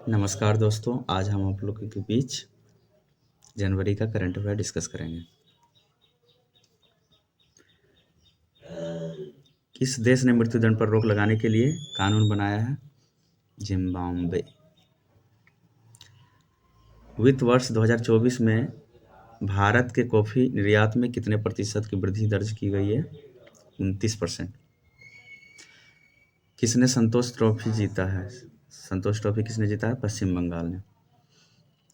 नमस्कार दोस्तों, आज हम आप लोगों के बीच जनवरी का करंट अफेयर डिस्कस करेंगे। किस देश ने मृत्युदंड पर रोक लगाने के लिए कानून बनाया है? जिम्बाब्वे। वित्त वर्ष 2024 में भारत के कॉफी निर्यात में कितने प्रतिशत की वृद्धि दर्ज की गई है? 29%। किसने संतोष ट्रॉफी जीता है? संतोष ट्रॉफी किसने जीता है? पश्चिम बंगाल ने।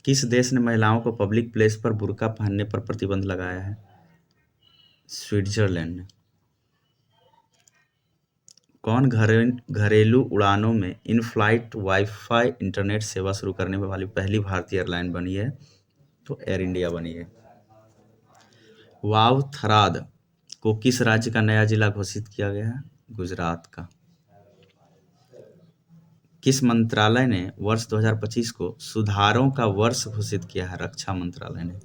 किस देश ने महिलाओं को पब्लिक प्लेस पर बुर्का पहनने पर प्रतिबंध लगाया है? स्विट्जरलैंड ने। कौन घरेलू उड़ानों में इन फ्लाइट वाईफाई इंटरनेट सेवा शुरू करने वाली पहली भारतीय एयरलाइन बनी है? तो एयर इंडिया बनी है। वाव थराद को किस राज्य का नया जिला घोषित किया गया है? गुजरात का। किस मंत्रालय ने वर्ष 2025 को सुधारों का वर्ष घोषित किया है? रक्षा मंत्रालय ने।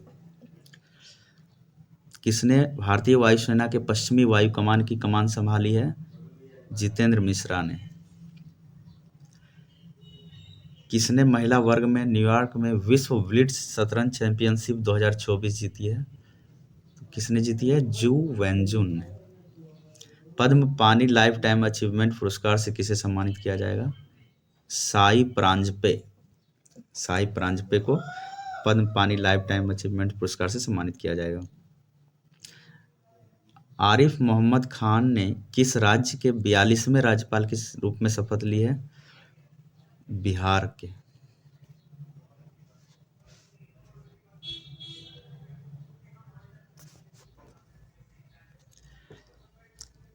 किसने भारतीय वायुसेना के पश्चिमी वायु कमान की कमान संभाली है? जितेंद्र मिश्रा ने। किसने महिला वर्ग में न्यूयॉर्क में विश्व ब्लिट्ज शतरंज चैंपियनशिप 2024 जीती है? तो किसने जीती है? जू वेंजुन ने। पद्म पानी लाइफ टाइम अचीवमेंट पुरस्कार से किसे सम्मानित किया जाएगा? साई प्रांजपे। साई प्रांजपे को पद्म पानी लाइफ टाइम अचीवमेंट पुरस्कार से सम्मानित किया जाएगा। आरिफ मोहम्मद खान ने किस राज्य के 42वें राज्यपाल के रूप में शपथ ली है? बिहार के।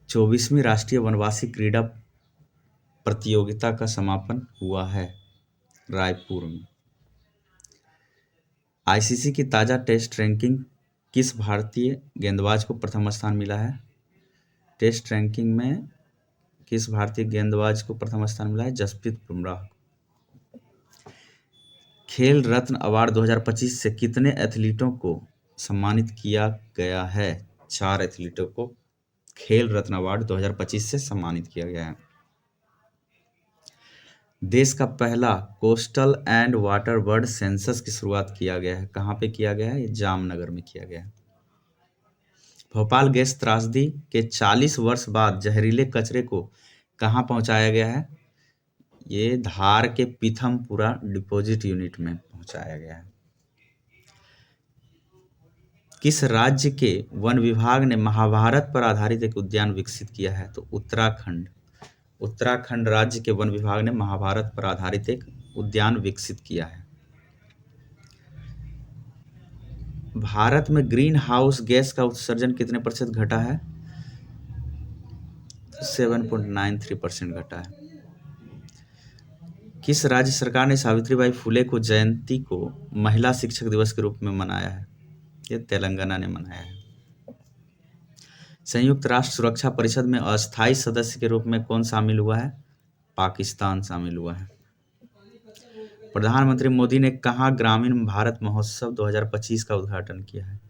चौबीसवीं राष्ट्रीय वनवासी क्रीड़ा प्रतियोगिता का समापन हुआ है रायपुर में। आईसीसी की ताज़ा टेस्ट रैंकिंग किस भारतीय गेंदबाज को प्रथम स्थान मिला है? टेस्ट रैंकिंग में किस भारतीय गेंदबाज को प्रथम स्थान मिला है? जसप्रीत बुमराह। खेल रत्न अवार्ड 2025 से कितने एथलीटों को सम्मानित किया गया है? 4 एथलीटों को खेल रत्न अवार्ड 2025 से सम्मानित किया गया है। देश का पहला coastal and water bird census की शुरुआत किया गया है। कहाँ पे किया गया है? ये जामनगर में किया गया है। भोपाल गैस त्रासदी के 40 वर्ष बाद जहरीले कचरे को कहाँ पहुंचाया गया है? ये धार के पीथमपुरा डिपोजिट यूनिट में पहुंचाया गया है। किस राज्य के वन विभाग ने महाभारत पर आधारित एक उद्यान विकसित किया है? तो उत्तराखंड। उत्तराखंड राज्य के वन विभाग ने महाभारत पर आधारित एक उद्यान विकसित किया है। भारत में ग्रीन हाउस गैस का उत्सर्जन कितने प्रतिशत घटा है? 7.93% घटा है। किस राज्य सरकार ने सावित्रीबाई फुले को जयंती को महिला शिक्षक दिवस के रूप में मनाया है? ये तेलंगाना ने मनाया है। संयुक्त राष्ट्र सुरक्षा परिषद में अस्थायी सदस्य के रूप में कौन शामिल हुआ है? पाकिस्तान शामिल हुआ है। प्रधानमंत्री मोदी ने कहाँ ग्रामीण भारत महोत्सव 2025 का उद्घाटन किया है?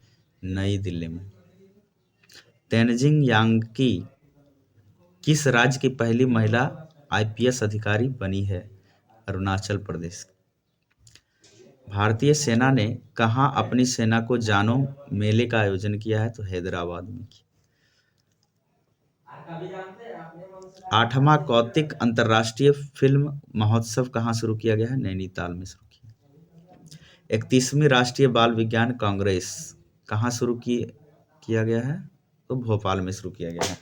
नई दिल्ली में। तेनजिंग यांगी किस राज्य की पहली महिला आईपीएस अधिकारी बनी है? अरुणाचल प्रदेश। भारतीय सेना ने कहाँ अपनी सेना को जानो मेले का आयोजन किया है? तो हैदराबाद में किया। 8वां कौतिक अंतर्राष्ट्रीय फिल्म महोत्सव कहाँ शुरू किया गया है? नैनीताल में शुरू किया। 31वीं राष्ट्रीय बाल विज्ञान कांग्रेस कहाँ शुरू किया गया है? तो भोपाल में शुरू किया गया है।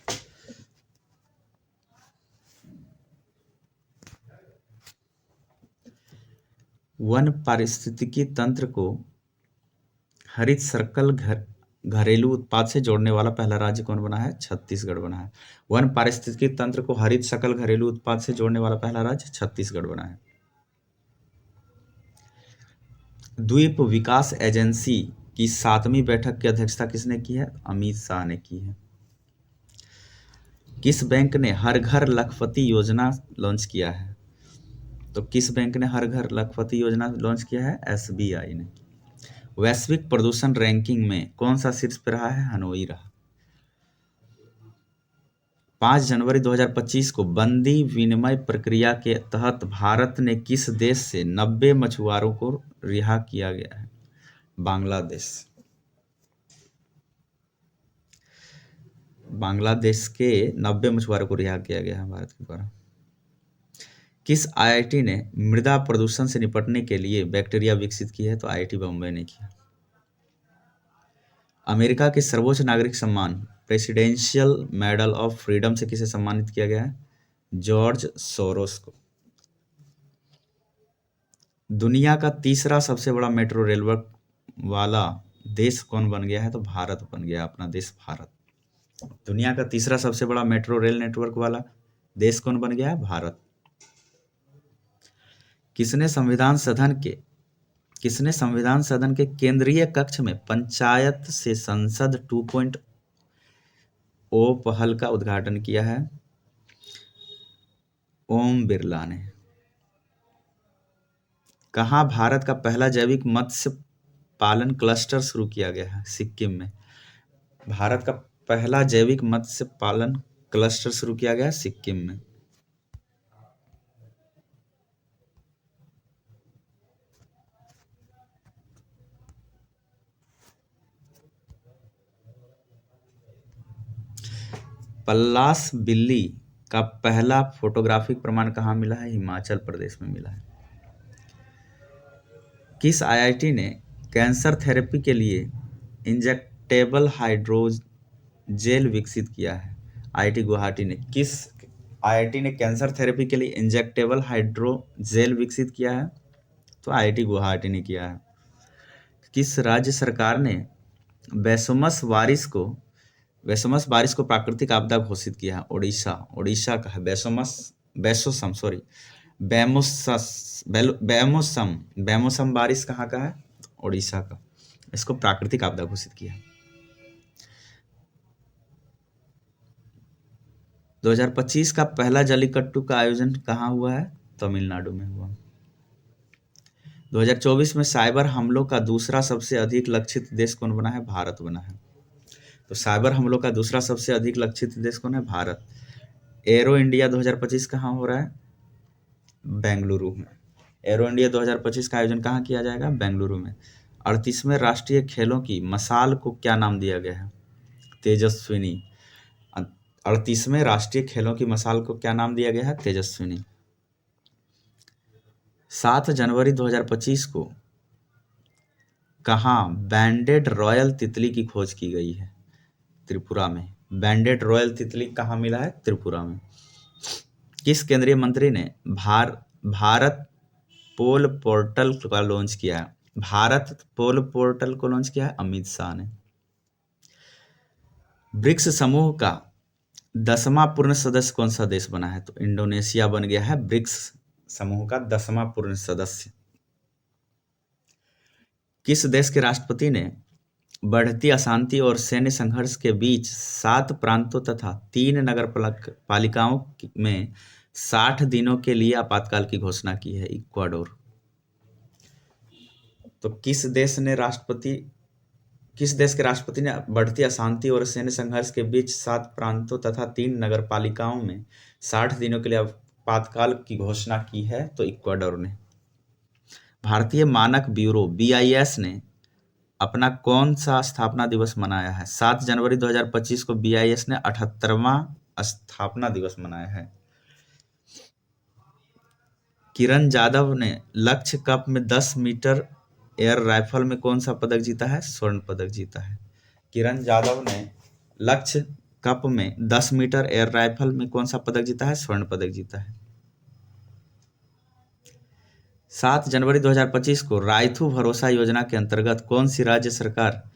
वन पारिस्थितिकी तंत्र को हरित सर्कल घरेलू उत्पाद से जोड़ने वाला पहला राज्य कौन बना है? छत्तीसगढ़ बना है। वन पारिस्थितिकी तंत्र को हरित सकल घरेलू उत्पाद से जोड़ने वाला पहला राज्य छत्तीसगढ़ बना है। द्वीप विकास एजेंसी की 7वीं बैठक की अध्यक्षता किसने की है? अमित शाह ने की है। किस बैंक ने हर घर लखपति योजना लॉन्च किया है? तो किस बैंक ने हर घर लखपति योजना लॉन्च किया है? एसबीआई ने। वैश्विक प्रदूषण रैंकिंग में कौन सा शीर्ष पे रहा है? हनोई रहा। 5 जनवरी 2025 को बंदी विनिमय प्रक्रिया के तहत भारत ने किस देश से 90 मछुआरों को रिहा किया गया है? बांग्लादेश। बांग्लादेश के 90 मछुआरों को रिहा किया गया है भारत के द्वारा। किस आईआईटी ने मृदा प्रदूषण से निपटने के लिए बैक्टीरिया विकसित की है? तो आईआईटी बॉम्बे ने किया। अमेरिका के सर्वोच्च नागरिक सम्मान प्रेसिडेंशियल मेडल ऑफ फ्रीडम से किसे सम्मानित किया गया है? जॉर्ज सोरोस को। दुनिया का तीसरा सबसे बड़ा मेट्रो रेल वाला देश कौन बन गया है? तो भारत बन गया, अपना देश भारत। दुनिया का तीसरा सबसे बड़ा मेट्रो रेल नेटवर्क वाला देश कौन बन गया है? भारत। किसने संविधान सदन के केंद्रीय कक्ष में पंचायत से संसद 2.0 पहल का उद्घाटन किया है? ओम बिरला ने। कहाँ भारत का पहला जैविक मत्स्य पालन क्लस्टर शुरू किया गया है? सिक्किम में। भारत का पहला जैविक मत्स्य पालन क्लस्टर शुरू किया गया है सिक्किम में। पल्लास बिल्ली का पहला फोटोग्राफिक प्रमाण कहाँ मिला है? हिमाचल प्रदेश में मिला है। किस आईआईटी ने कैंसर थेरेपी के लिए इंजेक्टेबल हाइड्रोजेल विकसित किया है? आईआईटी गुवाहाटी ने। किस आईआईटी ने कैंसर थेरेपी के लिए इंजेक्टेबल हाइड्रोजेल विकसित किया है? तो आईआईटी गुवाहाटी ने किया है। किस राज्य सरकार ने बेसुमस बारिश को प्राकृतिक आपदा घोषित किया है? ओडिशा का है बेमोसम बारिश कहाँ का है? ओडिशा का। इसको प्राकृतिक आपदा घोषित किया है। 2025 का पहला जल्लीकट्टू का आयोजन कहाँ हुआ है? तमिलनाडु में हुआ। 2024 में साइबर हमलों का दूसरा सबसे अधिक लक्षित देश कौन बना है? भारत बना है। तो साइबर हमलों का दूसरा सबसे अधिक लक्षित देश कौन है? भारत। एरो इंडिया 2025 कहाँ हो रहा है? बेंगलुरु में। एरो इंडिया 2025 का आयोजन कहाँ किया जाएगा? बेंगलुरु में। 38वें राष्ट्रीय खेलों की मशाल को क्या नाम दिया गया है? तेजस्विनी। 38वें राष्ट्रीय खेलों की मशाल को क्या नाम दिया गया है? तेजस्विनी। 7 जनवरी 2025 को कहाँ बैंडेड रॉयल तितली की खोज की गई है? त्रिपुरा में। बैंडेड रॉयल तितली कहाँ मिला है? त्रिपुरा में। किस केंद्रीय मंत्री ने भारत पोल पोर्टल का लॉन्च किया है? भारत पोल पोर्टल को लॉन्च किया है अमित शाह ने। ब्रिक्स समूह का 10वां पूर्ण सदस्य कौन सा देश बना है? तो इंडोनेशिया बन गया है ब्रिक्स समूह का 10वां पूर्ण सदस्य। किस देश के राष्ट्रपति ने बढ़ती अशांति और सैन्य संघर्ष के बीच 7 प्रांतों तथा 3 नगर पालिकाओं में 60 दिनों के लिए आपातकाल की घोषणा की है? इक्वाडोर। तो किस देश के राष्ट्रपति ने बढ़ती अशांति और सैन्य संघर्ष के बीच 7 प्रांतों तथा 3 नगर पालिकाओं में 60 दिनों के लिए आपातकाल की घोषणा की है? तो इक्वाडोर ने। भारतीय मानक ब्यूरो BIS ने अपना कौन सा स्थापना दिवस मनाया है? 7 जनवरी 2025 को BIS ने 78वां स्थापना दिवस मनाया है। किरण जाधव ने लक्ष्य कप में 10 मीटर एयर राइफल में कौन सा पदक जीता है? स्वर्ण पदक जीता है। किरण जाधव ने लक्ष्य कप में 10 मीटर एयर राइफल में कौन सा पदक जीता है? स्वर्ण पदक जीता है। 7 जनवरी 2025 को रायथू भरोसा योजना के अंतर्गत कौन सी राज्य सरकार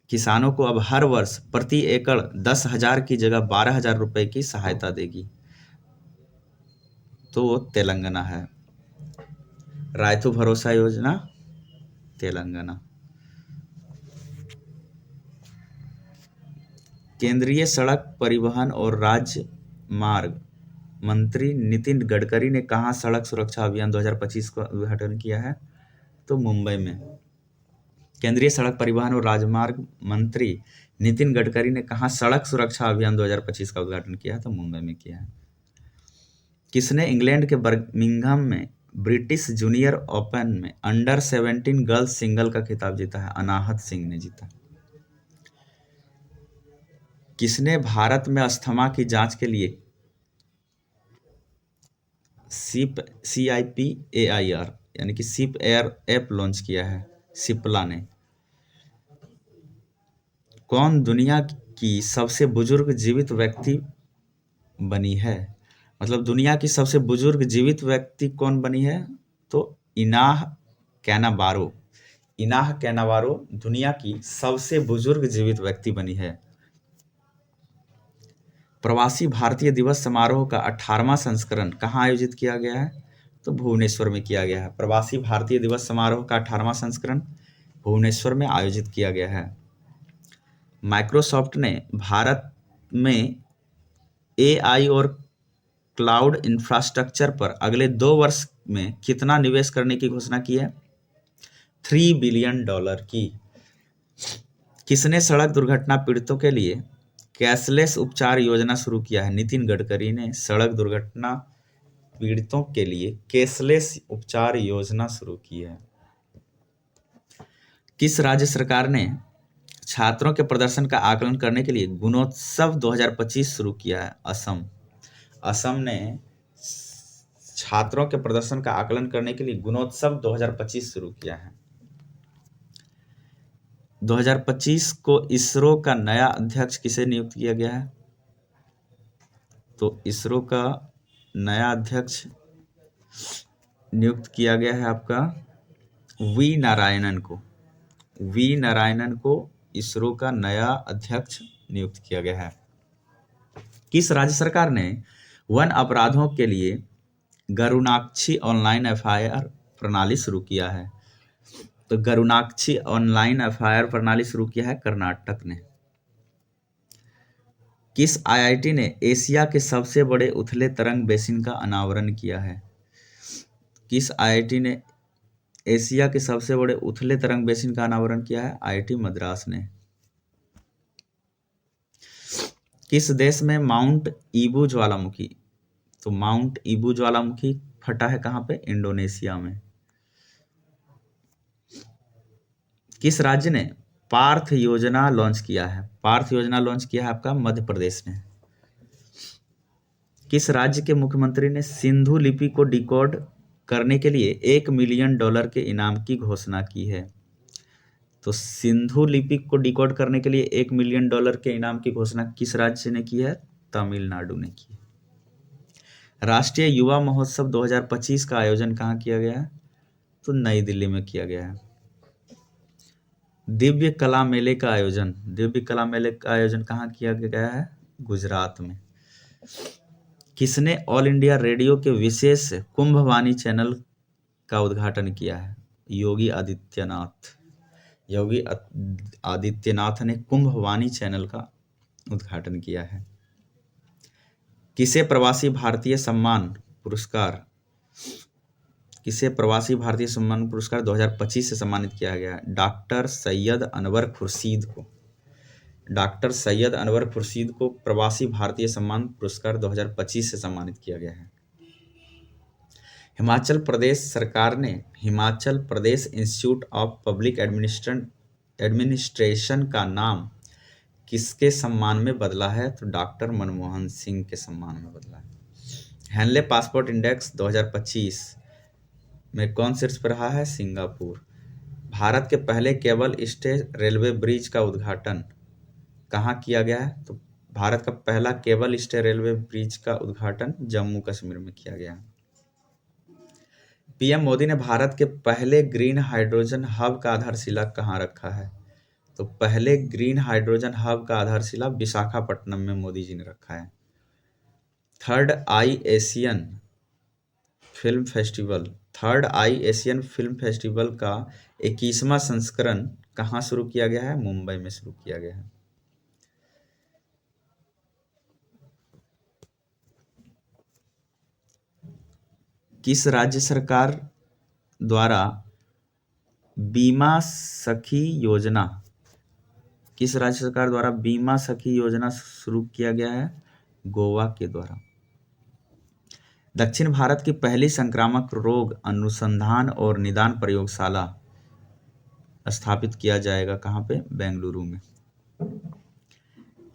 किसानों को अब हर वर्ष प्रति एकड़ 10,000 की जगह 12,000 रुपए की सहायता देगी? तो तेलंगाना है। रायथू भरोसा योजना तेलंगाना। केंद्रीय सड़क परिवहन और राजमार्ग मंत्री नितिन गडकरी ने कहाँ सड़क सुरक्षा अभियान 2025 का उद्घाटन किया है? तो मुंबई में। केंद्रीय सड़क परिवहन और राजमार्ग मंत्री नितिन गडकरी ने कहा सड़क सुरक्षा अभियान 2025 का उद्घाटन किया है? तो मुंबई में किया है। किसने इंग्लैंड के बर्मिंघम में ब्रिटिश जूनियर ओपन में अंडर 17 गर्ल्स सिंगल का खिताब जीता है? अनाहत सिंह ने जीता। किसने भारत में अस्थमा की जांच के लिए CIP-AIR यानी कि सिप एयर ऐप लॉन्च किया है? सिप्ला ने। कौन दुनिया की सबसे बुजुर्ग जीवित व्यक्ति बनी है? मतलब दुनिया की सबसे बुजुर्ग जीवित व्यक्ति कौन बनी है? तो इनाह कैनावारो। इनाह कैनावारो दुनिया की सबसे बुजुर्ग जीवित व्यक्ति बनी है। प्रवासी भारतीय दिवस समारोह का 18वां संस्करण कहाँ आयोजित किया गया है? तो भुवनेश्वर में किया गया है। प्रवासी भारतीय दिवस समारोह का 18वां संस्करण भुवनेश्वर में आयोजित किया गया है। माइक्रोसॉफ्ट ने भारत में AI और क्लाउड इंफ्रास्ट्रक्चर पर अगले 2 वर्ष में कितना निवेश करने की घोषणा की है? $3 बिलियन की। किसने सड़क दुर्घटना पीड़ितों के लिए कैशलेस उपचार योजना शुरू किया है? नितिन गडकरी ने सड़क दुर्घटना पीड़ितों के लिए कैशलेस उपचार योजना शुरू की है। किस राज्य सरकार ने छात्रों के प्रदर्शन का आकलन करने के लिए गुणोत्सव 2025 शुरू किया है? असम। असम ने छात्रों के प्रदर्शन का आकलन करने के लिए गुणोत्सव 2025 शुरू किया है। 2025 को इसरो का नया अध्यक्ष किसे नियुक्त किया गया है? तो इसरो का नया अध्यक्ष नियुक्त किया गया है आपका वी नारायणन को। वी नारायणन को इसरो का नया अध्यक्ष नियुक्त किया गया है। किस राज्य सरकार ने वन अपराधों के लिए गरुणाक्षी ऑनलाइन FIR प्रणाली शुरू किया है? तो गरुणाक्षी ऑनलाइन FIR प्रणाली शुरू किया है कर्नाटक ने। किस IIT ने एशिया के सबसे बड़े उथले तरंग बेसिन का अनावरण किया है? किस IIT ने एशिया के सबसे बड़े उथले तरंग बेसिन का अनावरण किया है? IIT मद्रास ने। किस देश में माउंट ईबू ज्वालामुखी? तो माउंट ईबू ज्वालामुखी फटा है कहाँ पे? इंडोनेशिया में। किस राज्य ने पार्थ योजना लॉन्च किया है? पार्थ योजना लॉन्च किया है आपका मध्य प्रदेश ने। किस राज्य के मुख्यमंत्री ने सिंधु लिपि को डिकोड करने के लिए $1 मिलियन के इनाम की घोषणा की है? तो सिंधु लिपि को डिकोड करने के लिए $1 मिलियन के इनाम की घोषणा किस राज्य ने की है? तमिलनाडु ने की है। राष्ट्रीय युवा महोत्सव 2025 का आयोजन कहाँ किया गया है? तो नई दिल्ली में किया गया है। दिव्य कला मेले का आयोजन कहाँ किया गया है? गुजरात में। किसने ऑल इंडिया रेडियो के विशेष कुंभवाणी चैनल का उद्घाटन किया है? योगी आदित्यनाथ ने कुंभवाणी चैनल का उद्घाटन किया है। किसे प्रवासी भारतीय सम्मान पुरस्कार 2025 से सम्मानित किया गया है? डॉक्टर सैयद अनवर खुर्शीद को प्रवासी भारतीय सम्मान पुरस्कार 2025 से सम्मानित किया गया है। हिमाचल प्रदेश सरकार ने Himachal Pradesh institute of public administration का नाम किसके सम्मान में बदला है? तो डॉक्टर मनमोहन सिंह के सम्मान में बदला है। हेनले पासपोर्ट इंडेक्स 2025 में कौन शीर्ष पर रहा है? सिंगापुर। भारत के पहले केबल स्टे रेलवे ब्रिज का उद्घाटन कहाँ किया गया है? तो भारत का पहला केबल स्टे रेलवे ब्रिज का उद्घाटन जम्मू कश्मीर में किया गया है। PM मोदी ने भारत के पहले ग्रीन हाइड्रोजन हब का आधारशिला कहाँ रखा है? तो पहले ग्रीन हाइड्रोजन हब का आधारशिला विशाखापट्टनम में मोदी जी ने रखा है। थर्ड आई एशियन फिल्म फेस्टिवल का 21वां संस्करण कहाँ शुरू किया गया है? मुंबई में शुरू किया गया है। किस राज्य सरकार द्वारा बीमा सखी योजना, किस राज्य सरकार द्वारा बीमा सखी योजना शुरू किया गया है? गोवा के द्वारा। दक्षिण भारत की पहली संक्रामक रोग अनुसंधान और निदान प्रयोगशाला स्थापित किया जाएगा कहाँ पे? बेंगलुरु में।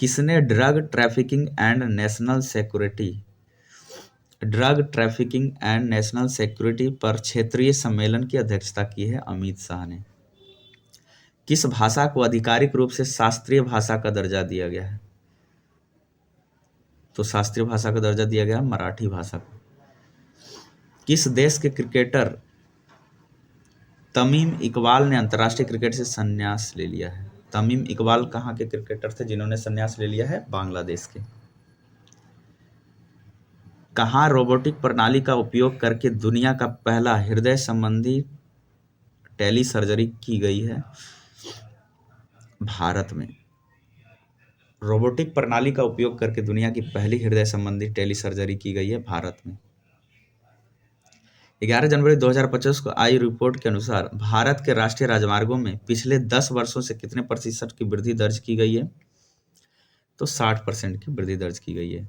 किसने drug trafficking and national security पर क्षेत्रीय सम्मेलन की अध्यक्षता की है? अमित शाह ने। किस भाषा को आधिकारिक रूप से शास्त्रीय भाषा का दर्जा दिया गया है? तो शास्त्रीय भाषा का दर्जा दिया गया मराठी भाषा को। किस देश के क्रिकेटर तमीम इकबाल ने अंतर्राष्ट्रीय क्रिकेट से संन्यास ले लिया है? तमीम इकबाल कहाँ के क्रिकेटर थे जिन्होंने संन्यास ले लिया है? बांग्लादेश के। कहाँ रोबोटिक प्रणाली का उपयोग करके दुनिया का पहला हृदय संबंधी टेली सर्जरी की गई है? भारत में। रोबोटिक प्रणाली का उपयोग करके दुनिया की पहली हृदय संबंधी टेली सर्जरी की गई है भारत में। 11 जनवरी 2025 को आई रिपोर्ट के अनुसार भारत के राष्ट्रीय राजमार्गों में पिछले 10 वर्षों से कितने प्रतिशत की वृद्धि दर्ज की गई है? तो 60% की वृद्धि दर्ज की गई है।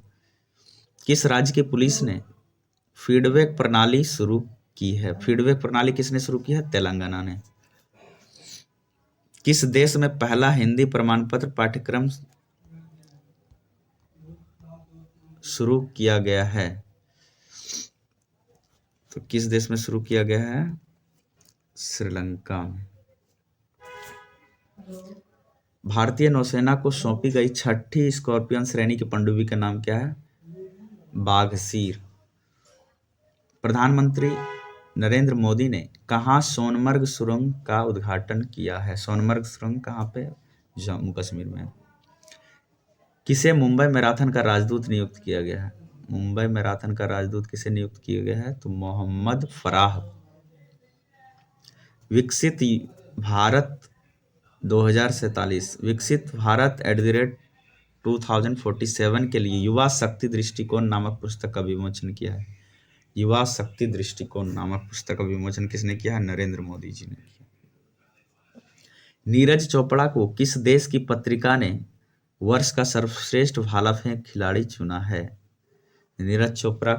किस राज्य की पुलिस ने फीडबैक प्रणाली शुरू की है? फीडबैक प्रणाली किसने शुरू की है? तेलंगाना ने। किस देश में पहला हिंदी प्रमाण पत्र पाठ्यक्रम शुरू किया गया है? तो किस देश में शुरू किया गया है? श्रीलंका में। भारतीय नौसेना को सौंपी गई छठी स्कॉर्पियन श्रेणी की पनडुब्बी का नाम क्या है? बाघसीर। प्रधानमंत्री नरेंद्र मोदी ने कहाँ सोनमर्ग सुरंग का उद्घाटन किया है? सोनमर्ग सुरंग कहाँ पे? जम्मू कश्मीर में। किसे मुंबई मैराथन का राजदूत नियुक्त किया गया है? मुंबई मैराथन का राजदूत किसे नियुक्त किया गया है? तो मोहम्मद फराह। विकसित भारत 2047 विकसित भारत @2047 के लिए युवा शक्ति दृष्टिकोण नामक पुस्तक का विमोचन किया है। युवा शक्ति दृष्टिकोण नामक पुस्तक का विमोचन किसने किया है? नरेंद्र मोदी जी ने किया। नीरज चोपड़ा को किस देश की पत्रिका ने वर्ष का सर्वश्रेष्ठ भाला फेंक खिलाड़ी चुना है? नीरज चोपड़ा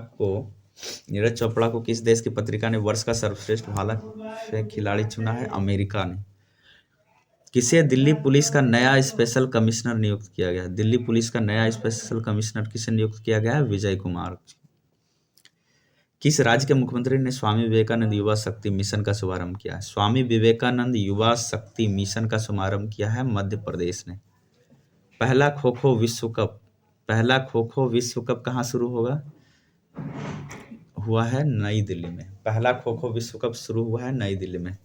को किस देश की पत्रिका ने वर्ष का सर्वश्रेष्ठ भाला फेंक खिलाड़ी चुना है? अमेरिका ने। किसे दिल्ली पुलिस का नया स्पेशल कमिश्नर नियुक्त किया गया? दिल्ली पुलिस का नया स्पेशल कमिश्नर किसे नियुक्त किया गया है? विजय कुमार। किस राज्य के मुख्यमंत्री ने स्वामी विवेकानंद युवा शक्ति मिशन का शुभारंभ किया है? स्वामी विवेकानंद युवा शक्ति मिशन का शुभारंभ किया है मध्य प्रदेश ने। पहला खो खो विश्व कप कहाँ शुरू हुआ है? नई दिल्ली में। पहला खो खो विश्व कप शुरू हुआ है नई दिल्ली में।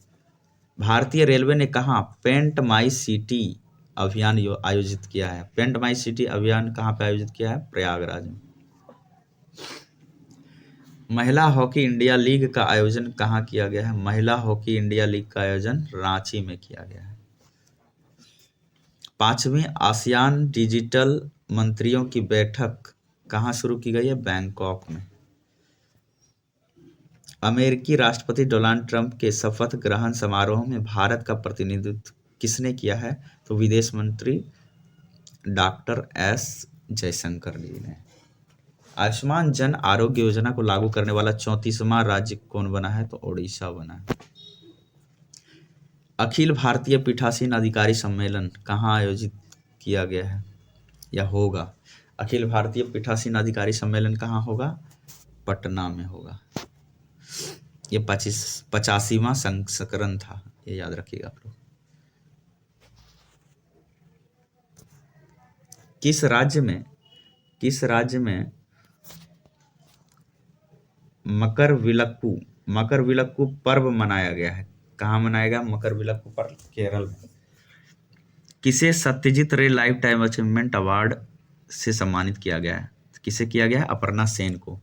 भारतीय रेलवे ने कहाँ पेंट माई सिटी अभियान आयोजित किया है? पेंट माई सिटी अभियान कहाँ पे आयोजित किया है? प्रयागराज में। महिला हॉकी इंडिया लीग का आयोजन कहाँ किया गया है? महिला हॉकी इंडिया लीग का आयोजन रांची में किया गया है। 5वीं आसियान डिजिटल मंत्रियों की बैठक कहाँ शुरू की गई है? बैंकॉक में। अमेरिकी राष्ट्रपति डोनाल्ड ट्रंप के शपथ ग्रहण समारोह में भारत का प्रतिनिधित्व किसने किया है? तो विदेश मंत्री डॉक्टर एस जयशंकर जी ने। आयुष्मान जन आरोग्य योजना को लागू करने वाला 34वां राज्य कौन बना है? तो ओडिशा बना है। अखिल भारतीय पीठासीन अधिकारी सम्मेलन कहाँ आयोजित किया गया है या होगा? अखिल भारतीय पीठासीन अधिकारी सम्मेलन कहाँ होगा? पटना में होगा। ये 85वां संस्करण था, ये याद रखिएगा आप लोग। किस राज्य में मकर विलक्कू पर्व मनाया गया है? कहाँ मनाया गया मकर विलक्कू पर्व? केरल में। किसे सत्यजीत रे लाइफ टाइम अचीवमेंट अवार्ड से सम्मानित किया गया है? किसे किया गया है? अपर्णा सेन को।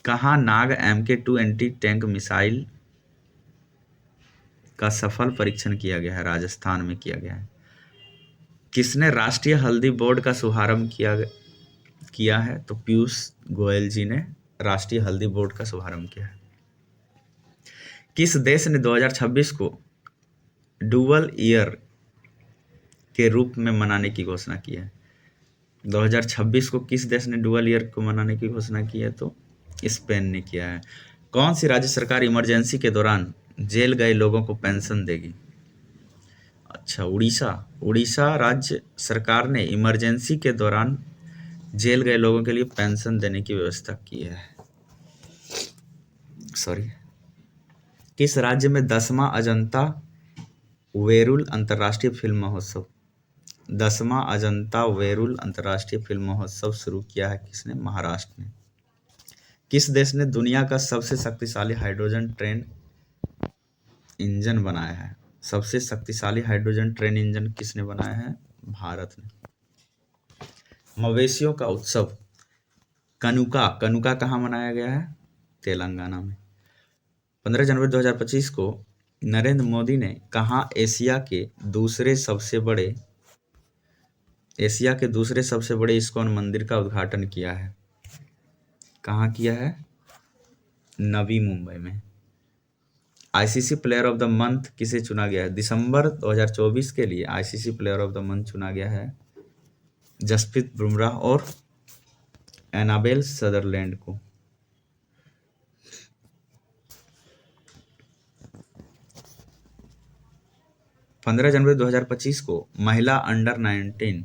कहाँ नाग MK2 एंटी टैंक मिसाइल का सफल परीक्षण किया गया है? राजस्थान में किया गया है। किसने राष्ट्रीय हल्दी बोर्ड का शुभारंभ किया है? तो पीयूष गोयल जी ने राष्ट्रीय हल्दी बोर्ड का शुभारंभ किया है। किस देश ने 2026 को डुअल ईयर के रूप में मनाने की घोषणा की है? 2026 को किस देश ने डुअल ईयर को मनाने की घोषणा की है? तो स्पेन ने किया है। कौन सी राज्य सरकार इमरजेंसी के दौरान जेल गए लोगों को पेंशन देगी? अच्छा, उड़ीसा। उड़ीसा राज्य सरकार ने इमरजेंसी के दौरान जेल गए लोगों के लिए पेंशन देने की व्यवस्था की है। सॉरी। किस राज्य में 10वां अजंता वेरुल अंतर्राष्ट्रीय फिल्म महोत्सव 10वां अजंता वेरुल अंतर्राष्ट्रीय फिल्म महोत्सव शुरू किया है? किसने? महाराष्ट्र ने। किस देश ने दुनिया का सबसे शक्तिशाली हाइड्रोजन ट्रेन इंजन बनाया है? सबसे शक्तिशाली हाइड्रोजन ट्रेन इंजन किसने बनाया है? भारत ने। मवेशियों का उत्सव कनुका कनुका कहाँ मनाया गया है? तेलंगाना में। 15 जनवरी 2025 को नरेंद्र मोदी ने कहाँ एशिया के दूसरे सबसे बड़े इस्कॉन मंदिर का उद्घाटन किया है? कहाँ किया है? नवी मुंबई में। ICC player of the month किसे चुना गया है? दिसंबर 2024 के लिए ICC player of the month चुना गया है जसप्रीत बुमराह और एनाबेल सदरलैंड को। पंद्रह जनवरी 2025 को महिला अंडर 19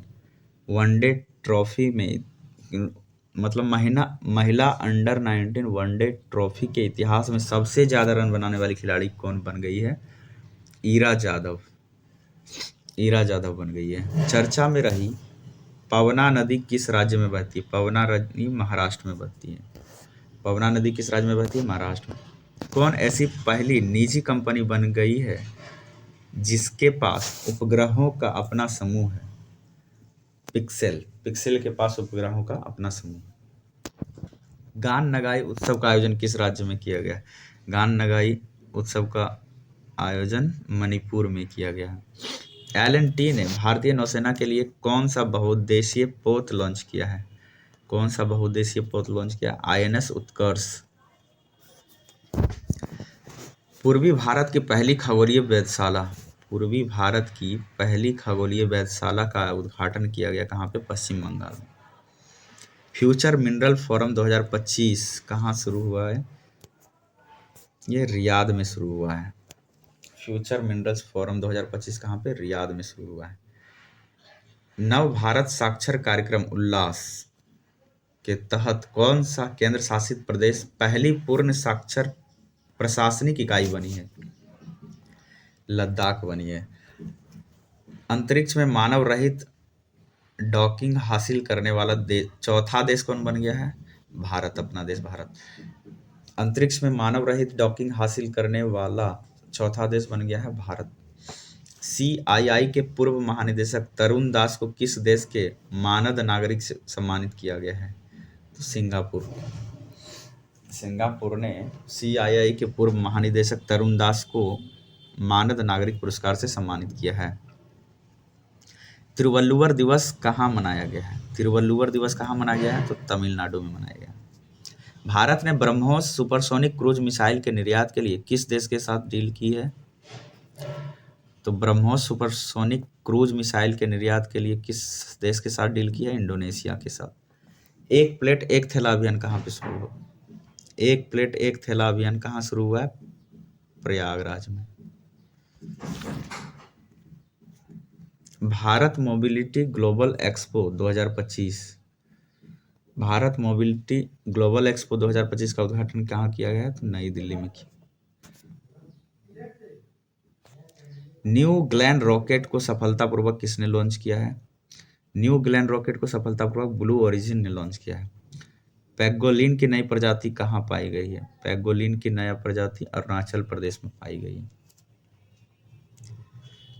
वनडे ट्रॉफी में महिला अंडर 19 वनडे ट्रॉफी के इतिहास में सबसे ज्यादा रन बनाने वाली खिलाड़ी कौन बन गई है? ईरा जाधव बन गई है। चर्चा में रही पवना नदी किस राज्य में बहती है? पवना नदी महाराष्ट्र में बहती है। पवना नदी किस राज्य में बहती है? महाराष्ट्र में। कौन ऐसी पहली निजी कंपनी बन गई है जिसके पास उपग्रहों का अपना समूह है? पिक्सेल के पास उपग्रहों का अपना समूह। गान नगाई उत्सव का आयोजन किस राज्य में किया गया है? गान नगाई उत्सव का आयोजन मणिपुर में किया गया है। L&T ने भारतीय नौसेना के लिए कौन सा बहुउद्देशीय पोत लॉन्च किया है? INS उत्कर्ष। पूर्वी भारत की पहली खगोलीय वेधशाला का उद्घाटन किया गया कहाँ पे? पश्चिम बंगाल में। फ्यूचर मिनरल फोरम 2025 कहाँ शुरू हुआ है? ये रियाद में शुरू हुआ है। फ्यूचर मिनरल्स फोरम 2025 कहाँ पे? रियाद में शुरू हुआ है। नव भारत साक्षर कार्यक्रम उल्लास के तहत कौन सा केंद्र शासित प्रदेश पहली पूर्ण साक्षर प्रशासनिक इकाई बनी है? लद्दाख बनी है। अंतरिक्ष में मानव रहित डॉकिंग हासिल करने वाला चौथा देश कौन बन गया है? भारत, अपना देश भारत। अंतरिक्ष में मानव रहित डॉकिंग हासिल करने वाला चौथा देश बन गया है भारत। CII के पूर्व महानिदेशक तरुण दास को किस देश के मानद नागरिक से सम्मानित किया गया है? तो सिंगापुर ने CII के पूर्व महानिदेशक तरुण दास को मानद नागरिक पुरस्कार से सम्मानित किया है। तिरुवल्लुवर दिवस कहाँ मनाया गया है? तो तमिलनाडु में मनाया गया। भारत ने ब्रह्मोस सुपरसोनिक क्रूज मिसाइल के निर्यात के लिए किस देश के साथ डील की है? तो ब्रह्मोस सुपरसोनिक क्रूज मिसाइल के निर्यात के लिए किस देश के साथ डील की है? इंडोनेशिया के साथ। एक प्लेट एक थैला अभियान कहाँ पे शुरू हुआ? कहाँ शुरू हुआ है? प्रयागराज में। भारत मोबिलिटी ग्लोबल एक्सपो 2025 का उद्घाटन कहाँ किया गया है? तो नई दिल्ली में किया। न्यू ग्लेन रॉकेट को सफलतापूर्वक किसने लॉन्च किया है? ब्लू ओरिजिन ने लॉन्च किया है। पैगोलिन की नई प्रजाति कहाँ पाई गई है? अरुणाचल प्रदेश में पाई गई है।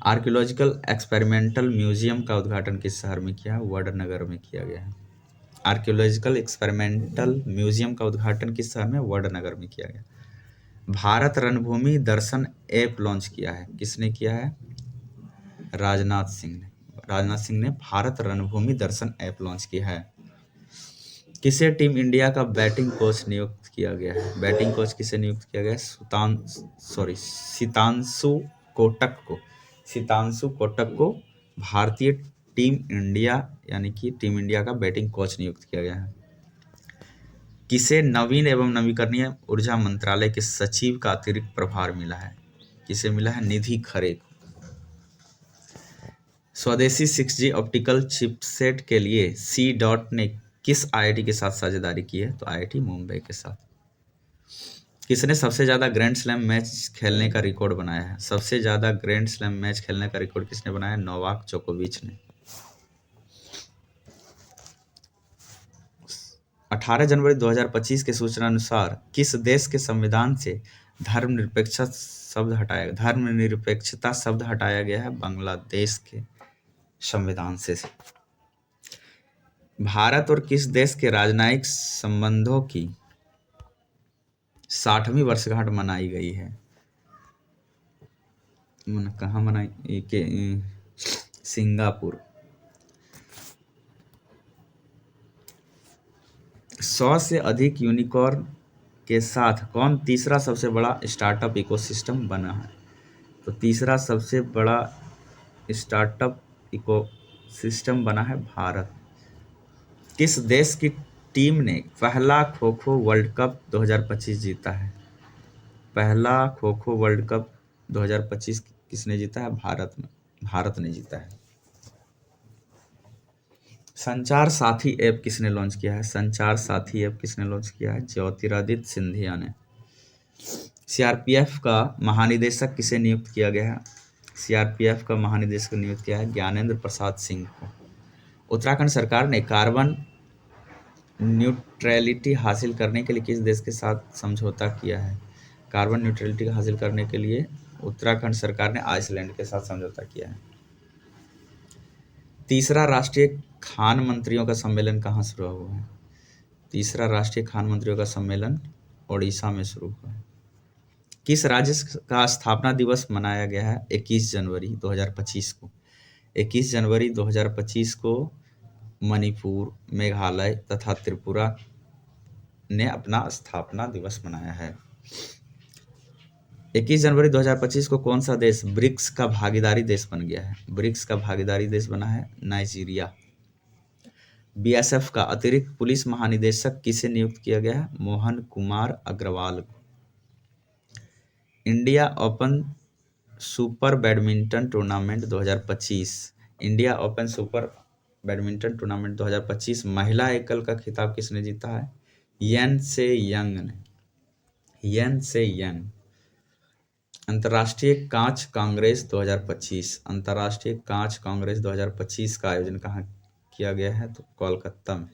आर्कियोलॉजिकल एक्सपेरिमेंटल म्यूजियम का उद्घाटन किस शहर में किया है? वडनगर में किया गया है। आर्कियोलॉजिकल एक्सपेरिमेंटल म्यूजियम का उद्घाटन किस शहर में? वडनगर में किया गया। भारत रणभूमि दर्शन ऐप लॉन्च किया है, किसने किया है? राजनाथ सिंह ने भारत रणभूमि दर्शन ऐप लॉन्च किया है। किसे टीम इंडिया का बैटिंग कोच नियुक्त किया गया है? बैटिंग कोच किसे नियुक्त किया गया है? सितांशु कोटक को भारतीय टीम इंडिया यानी कि टीम इंडिया का बैटिंग कोच नियुक्त किया गया है। किसे नवीन एवं नवीकरणीय ऊर्जा मंत्रालय के सचिव का अतिरिक्त प्रभार मिला है? किसे मिला है? निधि खरे को। स्वदेशी 6G ऑप्टिकल चिपसेट के लिए सी डॉट ने किस आईआईटी के साथ साझेदारी की है? तो आईआईटी मुंबई के साथ। किसने सबसे ज्यादा ग्रैंड स्लैम मैच खेलने का रिकॉर्ड बनाया है? सबसे ज्यादा ग्रैंड स्लैम मैच खेलने का रिकॉर्ड किसने बनाया? नोवाक जोकोविच ने। 18 जनवरी 2025 के सूचना अनुसार किस देश के संविधान से धर्मनिरपेक्षता शब्द हटाया गया है? बांग्लादेश के संविधान से। भारत और किस देश के राजनयिक संबंधों की 60वीं वर्षगांठ मनाई गई है? कहाँ मनाई? सिंगापुर। 100 से अधिक यूनिकॉर्न के साथ कौन तीसरा सबसे बड़ा स्टार्टअप इकोसिस्टम बना है? तो तीसरा सबसे बड़ा स्टार्टअप इकोसिस्टम बना है भारत। किस देश की टीम ने पहला खो खो वर्ल्ड कप 2025 जीता है? पहला खो खो वर्ल्ड कप 2025 किसने जीता है? भारत ने जीता है। संचार साथी ऐप किसने लॉन्च किया है? संचार साथी ऐप किसने लॉन्च किया है? ज्योतिरादित्य सिंधिया ने। सीआरपीएफ का महानिदेशक किसे नियुक्त किया गया है? सीआरपीएफ का महानिदेशक नियुक्त किया है ज्ञानेंद्र प्रसाद सिंह को। उत्तराखंड सरकार ने कार्बन न्यूट्रलिटी हासिल करने के लिए किस देश के साथ समझौता किया है? कार्बन न्यूट्रलिटी हासिल करने के लिए उत्तराखंड सरकार ने आइसलैंड के साथ समझौता किया है। तीसरा राष्ट्रीय खान मंत्रियों का सम्मेलन कहाँ शुरू हुआ है? तीसरा राष्ट्रीय खान मंत्रियों का सम्मेलन ओडिशा में शुरू हुआ है। किस राज्य का स्थापना दिवस मनाया गया है 21 जनवरी 2025 को? 21 जनवरी 2025 को मणिपुर, मेघालय तथा त्रिपुरा ने अपना स्थापना दिवस मनाया है। 21 जनवरी 2025 को कौन सा देश ब्रिक्स का भागीदारी देश बन गया है? ब्रिक्स का भागीदारी देश बना है नाइजीरिया। बीएसएफ का अतिरिक्त पुलिस महानिदेशक किसे नियुक्त किया गया है? मोहन कुमार अग्रवाल को। India open super badminton tournament 2025 India open super badminton tournament 2025 महिला एकल का खिताब किसने जीता है? येन से यंग ने। येन से यंग। अंतर्राष्ट्रीय कांच कांग्रेस 2025 अंतर्राष्ट्रीय कांच कांग्रेस 2025 का आयोजन कहाँ किया गया है? तो कोलकाता में।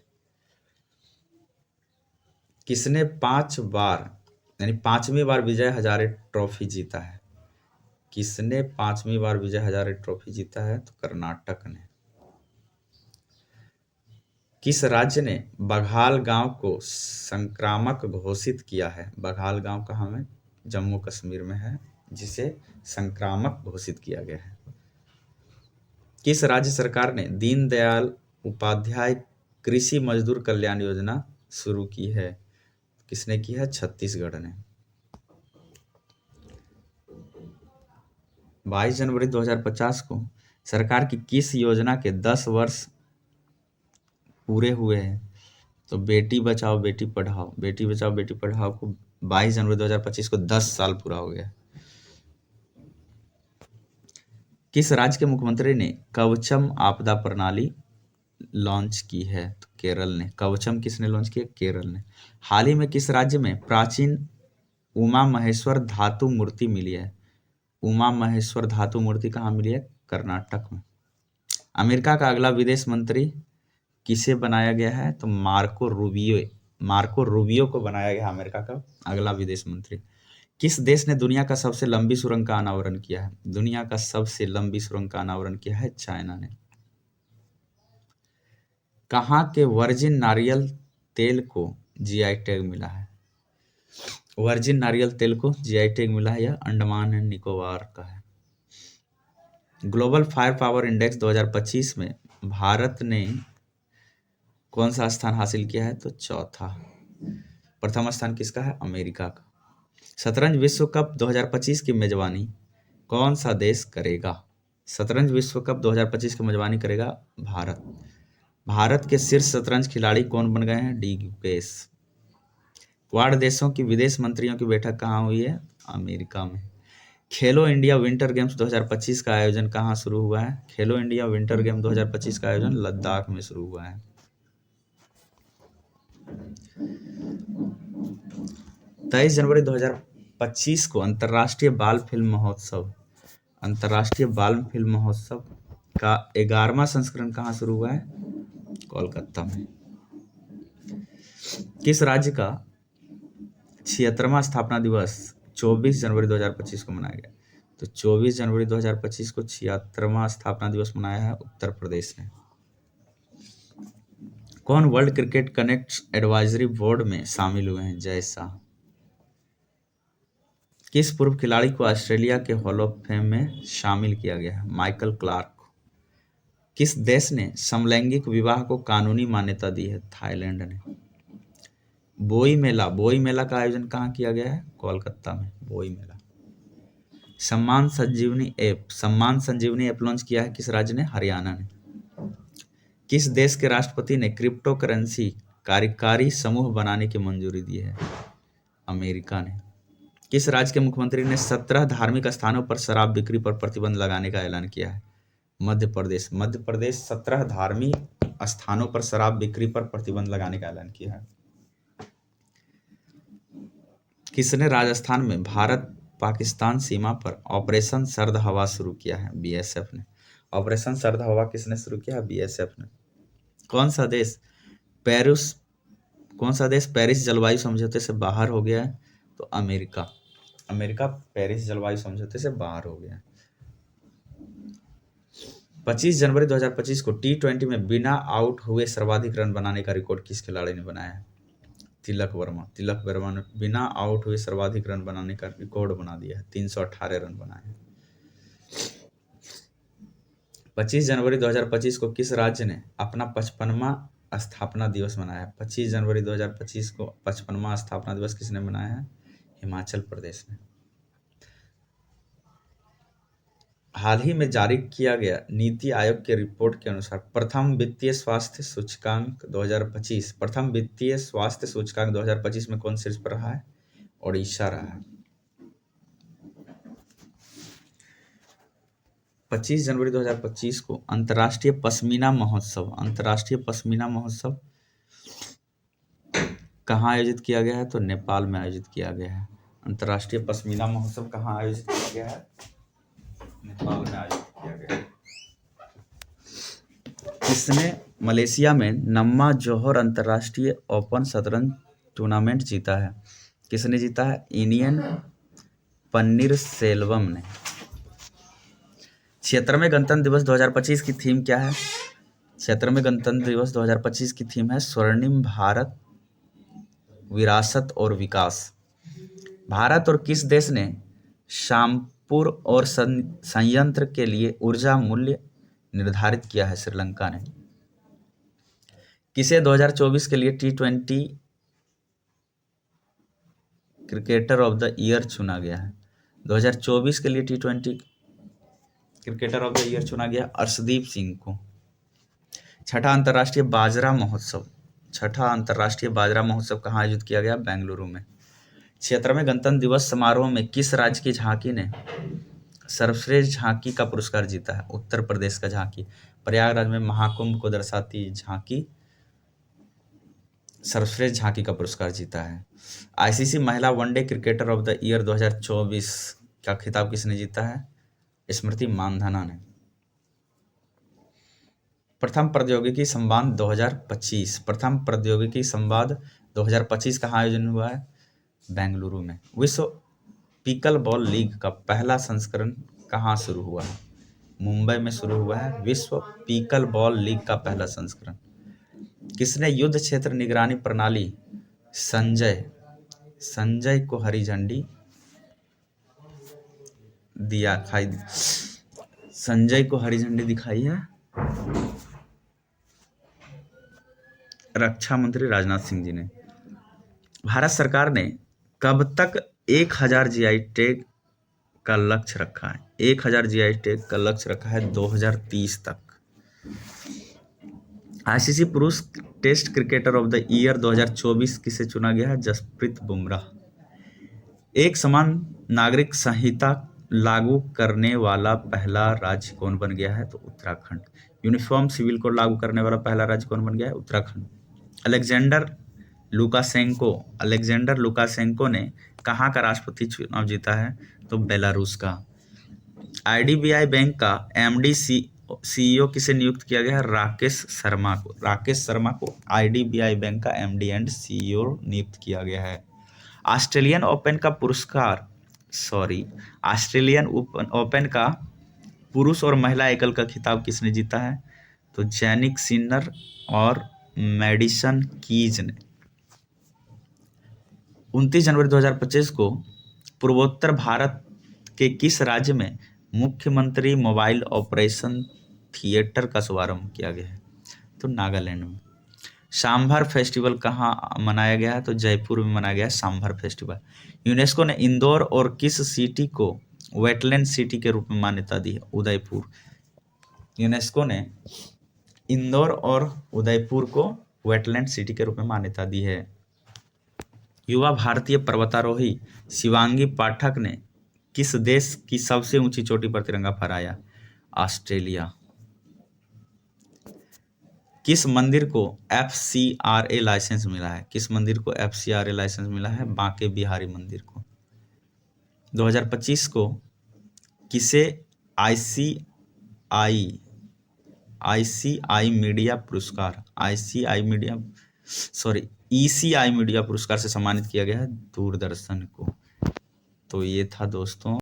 किसने 5 बार यानी 5वीं बार विजय हजारे ट्रॉफी जीता है? किसने 5वीं बार विजय हजारे ट्रॉफी जीता है? तो कर्नाटक ने। किस राज्य ने बघाल गांव को संक्रामक घोषित किया है? बघाल गांव कहाँ में? जम्मू कश्मीर में है, जिसे संक्रामक घोषित किया गया है। किस राज्य सरकार ने दीनदयाल उपाध्याय कृषि मजदूर कल्याण योजना शुरू की है? किसने की है? छत्तीसगढ़ ने। 22 जनवरी 2050 को सरकार की किस योजना के 10 वर्ष पूरे हुए हैं? तो बेटी बचाओ बेटी पढ़ाओ को 22 जनवरी 2025 को 10 साल पूरा हो गया। किस राज्य के मुख्यमंत्री ने कवचम आपदा प्रणाली लॉन्च की है? तो केरल ने। कवचम किसने लॉन्च किया? केरल ने। हाल ही में किस राज्य में प्राचीन उमा महेश्वर धातु मूर्ति मिली है? उमा महेश्वर धातु मूर्ति कहाँ मिली है? कर्नाटक में। अमेरिका का अगला विदेश मंत्री किसे बनाया गया है? तो मार्को रूबियो को बनाया गया अमेरिका का अगला विदेश मंत्री। किस देश ने दुनिया का सबसे लंबी सुरंग का अनावरण किया है? दुनिया का सबसे लंबी सुरंग का अनावरण किया है चाइना ने। कहाँ के वर्जिन नारियल तेल को जीआई टैग मिला है? वर्जिन नारियल तेल को जीआई टैग मिला है, यह अंडमान एंड निकोबार का है। ग्लोबल फायर पावर इंडेक्स 2025 में भारत ने कौन सा स्थान हासिल किया है? तो चौथा। प्रथम स्थान किसका है? अमेरिका का। शतरंज विश्व कप 2025 की मेजबानी कौन सा देश करेगा? शतरंज विश्व कप 2025 की मेजबानी करेगा भारत। भारत के शीर्ष शतरंज खिलाड़ी कौन बन गए हैं? डी गुकेश। क्वाड देशों की विदेश मंत्रियों की बैठक कहाँ हुई है? अमेरिका में। खेलो इंडिया विंटर गेम्स 2025 का आयोजन कहाँ शुरू हुआ है? खेलो इंडिया विंटर गेम 2025 का आयोजन लद्दाख में शुरू हुआ है। 23 जनवरी 2025 को अंतर्राष्ट्रीय बाल फिल्म महोत्सव का 11वां संस्करण कहाँ शुरू हुआ है? कोलकाता में। किस राज्य का 76वां स्थापना दिवस 24 जनवरी 2025 को मनाया गया? तो 24 जनवरी 2025 को 76वां स्थापना दिवस मनाया है उत्तर प्रदेश ने। कौन world cricket connect advisory board में शामिल हुए हैं? जय शाह। किस पूर्व खिलाड़ी को ऑस्ट्रेलिया के हॉल ऑफ फेम में शामिल किया गया है? Michael Clarke. किस देश ने समलैंगिक विवाह को कानूनी मान्यता दी है? थाईलैंड ने। बोई मेला का आयोजन कहाँ किया गया है? कोलकाता में बोई मेला। सम्मान संजीवनी ऐप लॉन्च किया है किस राज्य ने? हरियाणा ने। किस देश के राष्ट्रपति ने क्रिप्टो करेंसी कार्यकारी समूह बनाने की मंजूरी दी है? अमेरिका ने। किस राज्य के मुख्यमंत्री ने 17 धार्मिक स्थानों पर शराब बिक्री पर प्रतिबंध लगाने का ऐलान किया है? मध्य प्रदेश 17 धार्मिक स्थानों पर शराब बिक्री पर प्रतिबंध लगाने का ऐलान किया है। किसने राजस्थान में भारत पाकिस्तान सीमा पर ऑपरेशन सर्द हवा शुरू किया है? बीएसएफ ने। ऑपरेशन सर्द हवा किसने शुरू किया है? बीएसएफ ने। कौन सा देश पेरिस जलवायु समझौते से बाहर हो गया है? तो अमेरिका पेरिस जलवायु समझौते से बाहर हो गया। 25 जनवरी 2025 को T20 में बिना आउट हुए सर्वाधिक रन बनाने का रिकॉर्ड किस खिलाड़ी ने बनाया है? तिलक वर्मा ने बिना आउट हुए सर्वाधिक रन बनाने का रिकॉर्ड बना दिया है। 318 रन बनाए हैं। 25 जनवरी 2025 को किस राज्य ने अपना 55वां स्थापना दिवस मनाया है? 25 जनवरी 2025 को 55वां स्थापना दिवस किसने मनाया है? हिमाचल प्रदेश ने। हाल ही में जारी किया गया नीति आयोग की रिपोर्ट के अनुसार प्रथम वित्तीय स्वास्थ्य सूचकांक 2025 में कौन शीर्ष पर रहा है? ओडिशा रहा है। 25 जनवरी 2025 को अंतर्राष्ट्रीय पश्मीना महोत्सव कहाँ आयोजित किया गया है? तो नेपाल में आयोजित किया गया है। अंतर्राष्ट्रीय पश्मीना महोत्सव कहाँ आयोजित किया गया है? नेपाल में आयोजित किया गया है। किसने मलेशिया में नम्मा जोहर अंतर्राष्ट्रीय ओपन शतरंज टूर्नामेंट जीता है? किसने जीता है? इनियन पन्नीरसेल्वम ने। 76वें गणतंत्र दिवस 2025 की थीम क्या है? 76वें गणतंत्र दिवस 2025 की थीम है स्वर्णिम भारत विरासत और विकास। भारत और किस देश ने शामपुर और संयंत्र के लिए ऊर्जा मूल्य निर्धारित किया है? श्रीलंका ने। किसे 2024 के लिए T20 cricketer of the year चुना गया है? 2024 के लिए T20 cricketer of the year चुना गया अर्शदीप सिंह को। छठा अंतर्राष्ट्रीय बाजरा महोत्सव कहाँ आयोजित किया गया? बेंगलुरु में। 76वें गणतंत्र दिवस समारोह में किस राज्य की झांकी ने सर्वश्रेष्ठ झांकी का पुरस्कार जीता है? उत्तर प्रदेश का झांकी। प्रयागराज में महाकुंभ को दर्शाती झांकी सर्वश्रेष्ठ झांकी का पुरस्कार जीता है। आईसीसी महिला one day cricketer of the year 2024 का खिताब किसने जीता है? स्मृति मानधना ने। प्रथम प्रौद्योगिकी संवाद 2025 कहाँ आयोजन हुआ है? बेंगलुरु में। विश्व पिकल बॉल लीग का पहला संस्करण कहाँ शुरू हुआ है? मुंबई में शुरू हुआ है विश्व पिकल बॉल लीग का पहला संस्करण। किसने युद्ध क्षेत्र निगरानी प्रणाली संजय को हरी झंडी दिखाई है? रक्षा मंत्री राजनाथ सिंह जी ने। भारत सरकार ने कब तक 1000 जीआई टैग का लक्ष्य रखा है? 1000 जीआई टैग का लक्ष्य रखा है 2030 तक। आईसीसी पुरुष test cricketer of the year 2024 किसे चुना गया है? जसप्रीत बुमराह। एक समान नागरिक संहिता लागू करने वाला पहला राज्य कौन बन गया है? तो उत्तराखंड। यूनिफॉर्म सिविल कोड लागू करने वाला पहला राज्य कौन बन गया है? उत्तराखंड। अलेक्जेंडर लुकाशेंको ने कहाँ का राष्ट्रपति चुनाव जीता है? तो बेलारूस का। आईडीबीआई बैंक का एमडी सीईओ किसे नियुक्त किया गया है? राकेश शर्मा को आईडीबीआई बैंक का एमडी एंड सीईओ नियुक्त किया गया है। ऑस्ट्रेलियन ओपन का पुरुष और महिला एकल का खिताब किसने जीता है? तो जैनिक सिनर और मैडिसन कीज ने। 29 जनवरी 2025 को पूर्वोत्तर भारत के किस राज्य में मुख्यमंत्री मोबाइल ऑपरेशन थिएटर का शुभारंभ किया गया है? तो नागालैंड में। सांभर फेस्टिवल कहाँ मनाया गया है? तो जयपुर में मनाया गया है सांभर फेस्टिवल। यूनेस्को ने इंदौर और किस सिटी को वेटलैंड सिटी के रूप में मान्यता दी है? उदयपुर। यूनेस्को ने इंदौर और उदयपुर को वेटलैंड सिटी के रूप में मान्यता दी है। युवा भारतीय पर्वतारोही शिवांगी पाठक ने किस देश की सबसे ऊंची चोटी पर तिरंगा फहराया? ऑस्ट्रेलिया। किस मंदिर को FCRA लाइसेंस मिला है? किस मंदिर को FCRA लाइसेंस मिला है? बांके बिहारी मंदिर को। 2025 को किसे ECI मीडिया पुरस्कार से सम्मानित किया गया है? दूरदर्शन को। तो ये था दोस्तों